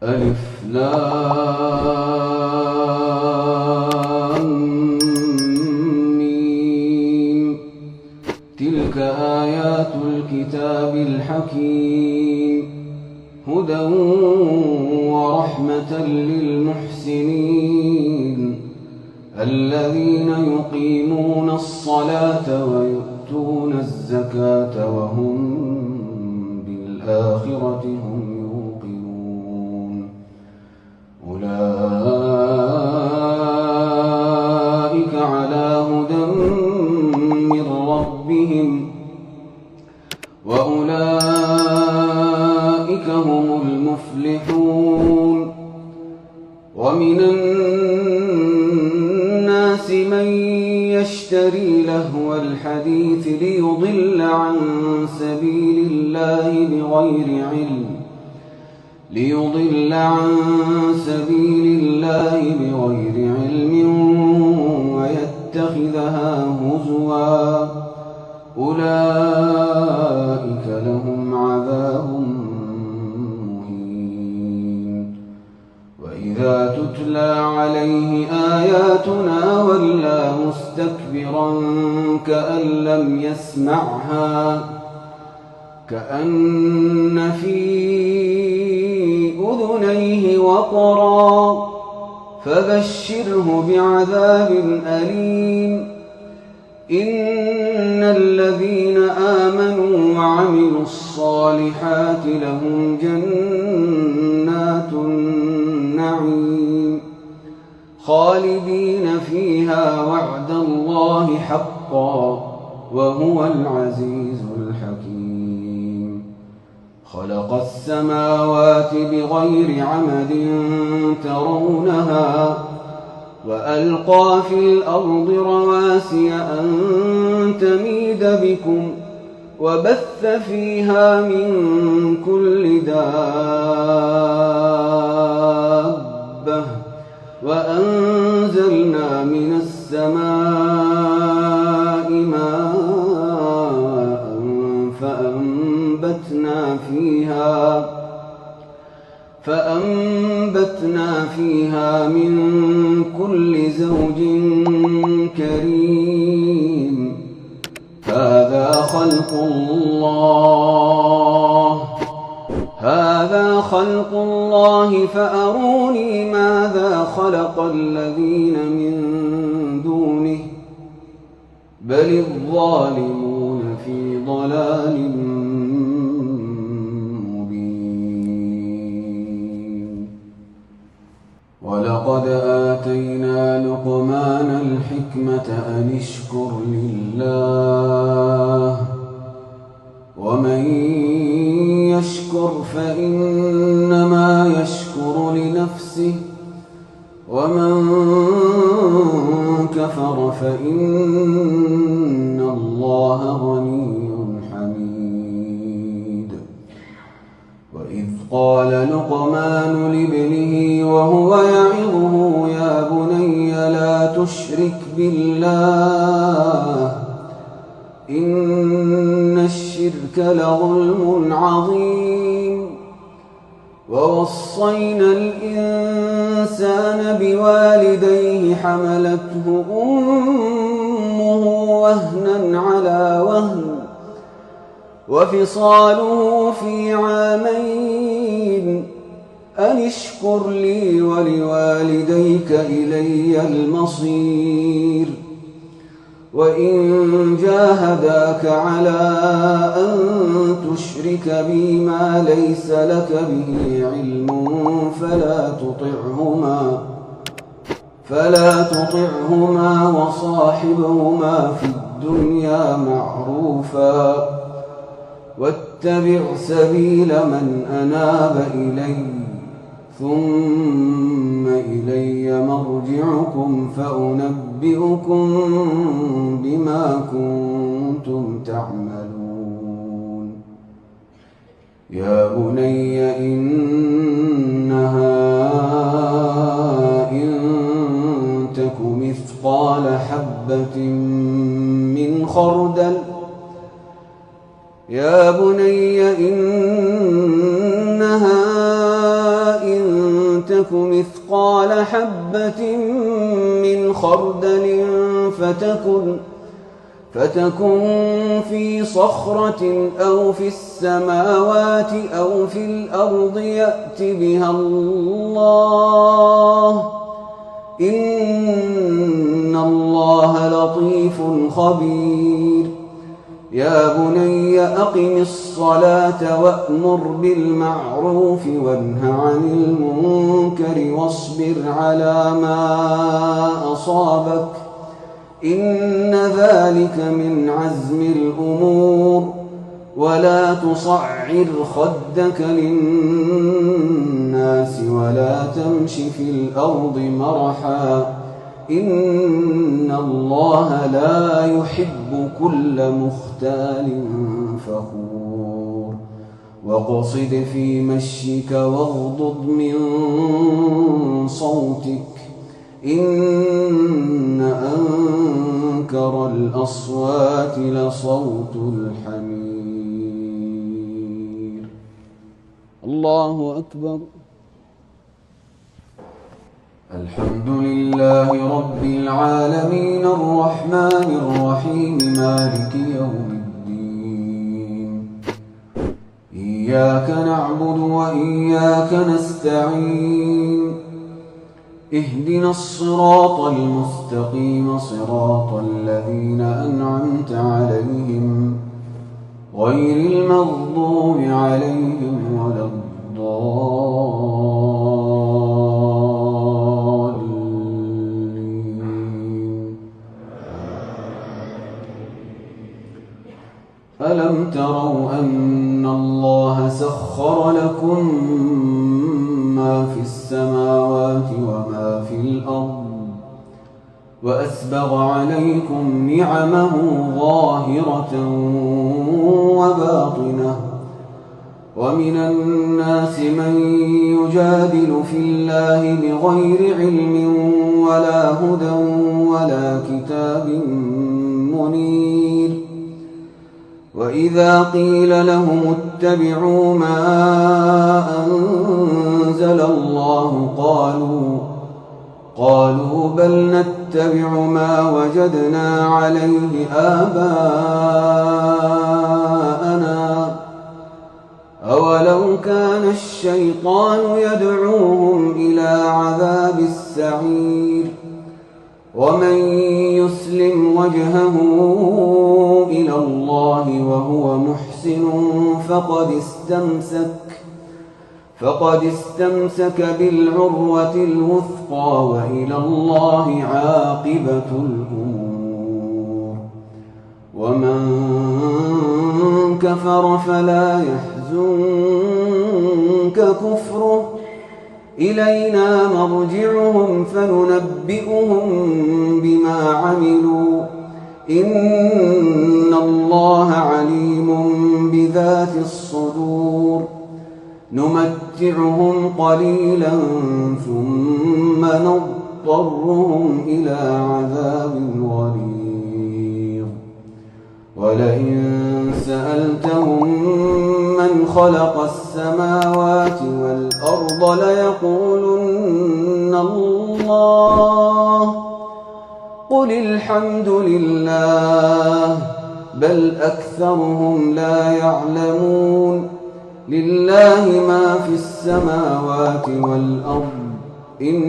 ألف لام ميم. تلك آيات الكتاب الحكيم هدى ورحمة للمحسنين الذين يقيمون الصلاة ويؤتون الزكاة وهم بالآخرة هم يوقنون أولئك على هدى من ربهم وأولئك هم المفلحون. ومن الناس من يشتري لهو الحديث ليضل عن سبيل الله بغير علم ويتخذها هزوا أولئك لهم عذاب مهين. وإذا تتلى عليه آياتنا ولى مستكبرا كأن لم يسمعها كأن في أذنيه وقرا فبشره بعذاب أليم. إن الذين آمنوا وعملوا الصالحات لهم جنات النعيم خالدين فيها وعد الله حقا وهو العزيز الحكيم. خلق السماوات بغير عمد ترونها وألقى في الأرض رواسي أن تميد بكم وبث فيها من كل دابة وأنزلنا من السماء ماء فأنبتنا فيها من كل زوج كريم. هذا خلق الله فأروني ماذا خلق الذين من دونه بل الظالمون في ضلال مبين. ولقد آتينا لقمان الحكمة أن اشكر لله ومن يشكر فإنما يشكر لنفسه ومن كفر فإن الله غني حميد. وإذ قال لقمان لابنه وهو يعظه يا بني لا تشرك بالله إن الشرك لظلم عظيم. ووصينا الإنسان بوالديه حملته أمه وهنا على وهن وفصاله في عامين أن اشكر لي ولوالديك إلي المصير. وإن جاهداك على أن تشرك بي ما ليس لك به علم فلا تطعهما وصاحبهما في الدنيا معروفا واتبع سبيل من أناب إلي ثم إلي مرجعكم فأنبئكم بما كنتم تعملون. يا بني إنها إن تك مثقال حبة من خردل إنها إن تك مثقال حبة من خردل فتكن في صخرة أو في السماوات أو في الأرض يأت بها الله إن الله لطيف خبير يا بني أقم الصلاة وأمر بالمعروف وانه عن المنكر واصبر على ما أصابك إن ذلك من عزم الأمور ولا تصعر خدك للناس ولا تمش في الأرض مرحا إن الله لا يحب كل مختال فخور واقصد في مشيك واغضض من صوتك إن أنكر الأصوات لصوت الحمير الله أكبر الحمد لله رب العالمين الرحمن الرحيم مالك يوم الدين إياك نعبد وإياك نستعين اهدنا الصراط المستقيم صراط الذين أنعمت عليهم غير المغضوب عليهم ولا الضالين ألم تروا أن الله سخر لكم ما في السماوات وما في الأرض وأسبغ عليكم نعمه ظاهرة وباطنة ومن الناس من يجادل في الله بغير علم ولا هدى ولا كتاب منير وإذا قيل لهم اتبعوا ما أنزل الله قالوا بل نتبع ما وجدنا عليه آباءنا أولو كان الشيطان يدعوهم إلى عذاب السعير ومن يسلم وجهه إلى الله وهو محسن فقد استمسك بالعروة الوثقى وإلى الله عاقبة الأمور ومن كفر فلا يحزنك كفره إلينا مرجعهم فننبئهم بما عملوا إن الله عليم بذات الصدور نمتعهم قليلا ثم نضطرهم إلى عذاب غليظ ولئن سألتهم من خلق السماوات والأرض ليقولن الله قل الحمد لله بل أكثرهم لا يعلمون لله ما في السماوات والأرض إن